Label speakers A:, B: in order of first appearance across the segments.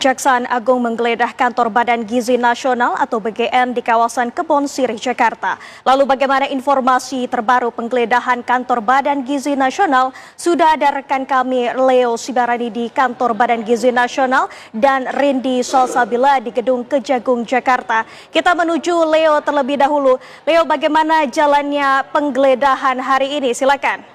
A: Kejaksaan Agung menggeledah kantor Badan Gizi Nasional atau BGN di kawasan Kebon Sirih, Jakarta. Lalu bagaimana informasi terbaru penggeledahan kantor Badan Gizi Nasional? Sudah ada rekan kami Leo Sibarani di kantor Badan Gizi Nasional dan Rindi Salsabila di Gedung Kejagung, Jakarta. Kita menuju Leo terlebih dahulu. Leo, bagaimana jalannya penggeledahan hari ini? Silakan.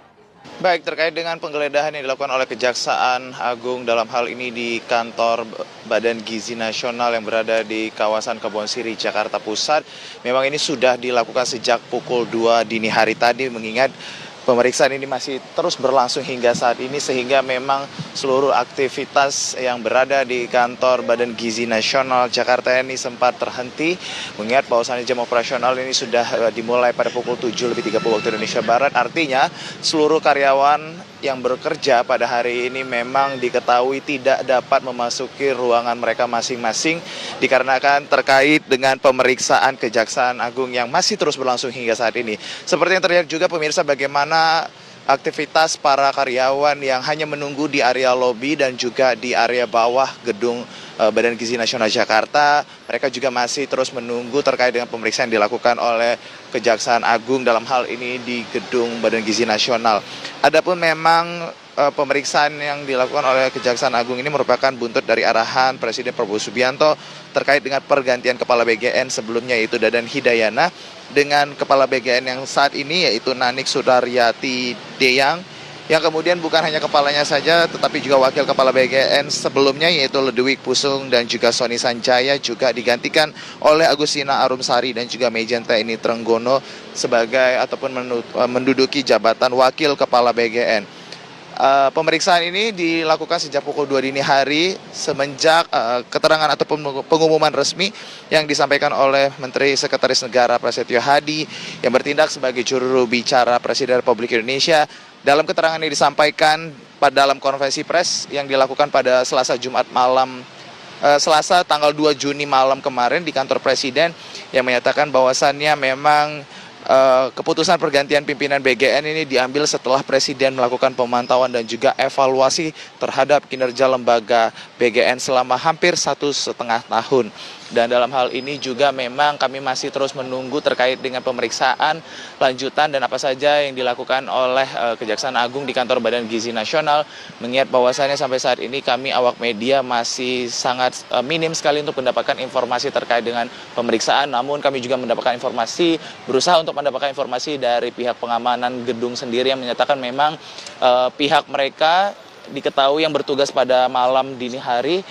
B: Baik, terkait dengan penggeledahan yang dilakukan oleh Kejaksaan Agung dalam hal ini di kantor Badan Gizi Nasional yang berada di kawasan Kebon Sirih, Jakarta Pusat, memang ini sudah dilakukan sejak pukul 2 dini hari tadi, mengingat pemeriksaan ini masih terus berlangsung hingga saat ini, sehingga memang seluruh aktivitas yang berada di kantor Badan Gizi Nasional Jakarta ini sempat terhenti, mengingat bahwasannya jam operasional ini sudah dimulai pada pukul 7:30 waktu Indonesia Barat. Artinya seluruh karyawan yang bekerja pada hari ini memang diketahui tidak dapat memasuki ruangan mereka masing-masing dikarenakan terkait dengan pemeriksaan Kejaksaan Agung yang masih terus berlangsung hingga saat ini. Seperti yang terlihat juga pemirsa, bagaimana aktivitas para karyawan yang hanya menunggu di area lobi dan juga di area bawah gedung Badan Gizi Nasional Jakarta. Mereka juga masih terus menunggu terkait dengan pemeriksaan yang dilakukan oleh Kejaksaan Agung dalam hal ini di gedung Badan Gizi Nasional. Adapun memang pemeriksaan yang dilakukan oleh Kejaksaan Agung ini merupakan buntut dari arahan Presiden Prabowo Subianto terkait dengan pergantian Kepala BGN sebelumnya, yaitu Dadan Hidayana, dengan Kepala BGN yang saat ini yaitu Nanik Sudaryati Deyang, yang kemudian bukan hanya kepalanya saja tetapi juga wakil kepala BGN sebelumnya yaitu Ludwig Pusung dan juga Sony Sanjaya juga digantikan oleh Agustina Arumsari dan juga Mejen TNI Trenggono sebagai ataupun menduduki jabatan wakil kepala BGN. Pemeriksaan ini dilakukan sejak pukul 2 dini hari semenjak keterangan ataupun pengumuman resmi yang disampaikan oleh Menteri Sekretaris Negara Prasetyo Hadi yang bertindak sebagai juru bicara Presiden Republik Indonesia. Dalam keterangan yang disampaikan pada dalam konferensi pers yang dilakukan pada Selasa tanggal 2 Juni malam kemarin di kantor Presiden, yang menyatakan bahwasannya memang keputusan pergantian pimpinan BGN ini diambil setelah Presiden melakukan pemantauan dan juga evaluasi terhadap kinerja lembaga BGN selama hampir 1,5 tahun. Dan dalam hal ini juga memang kami masih terus menunggu terkait dengan pemeriksaan lanjutan dan apa saja yang dilakukan oleh Kejaksaan Agung di kantor Badan Gizi Nasional, mengingat bahwasannya sampai saat ini kami awak media masih sangat minim sekali untuk mendapatkan informasi terkait dengan pemeriksaan. Namun kami juga berusaha untuk mendapatkan informasi dari pihak pengamanan gedung sendiri yang menyatakan memang pihak mereka diketahui yang bertugas pada malam dini hari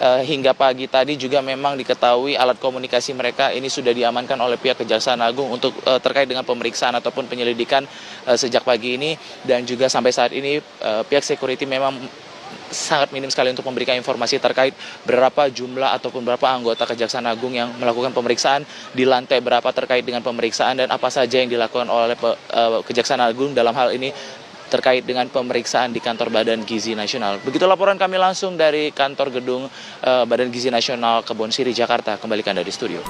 B: hingga pagi tadi juga memang diketahui alat komunikasi mereka ini sudah diamankan oleh pihak Kejaksaan Agung untuk terkait dengan pemeriksaan ataupun penyelidikan sejak pagi ini. Dan juga sampai saat ini pihak security memang sangat minim sekali untuk memberikan informasi terkait berapa jumlah ataupun berapa anggota Kejaksaan Agung yang melakukan pemeriksaan, di lantai berapa terkait dengan pemeriksaan, dan apa saja yang dilakukan oleh Kejaksaan Agung dalam hal ini terkait dengan pemeriksaan di kantor Badan Gizi Nasional. Begitu laporan kami langsung dari kantor gedung Badan Gizi Nasional Kebon Sirih, Jakarta. Kembalikan dari studio.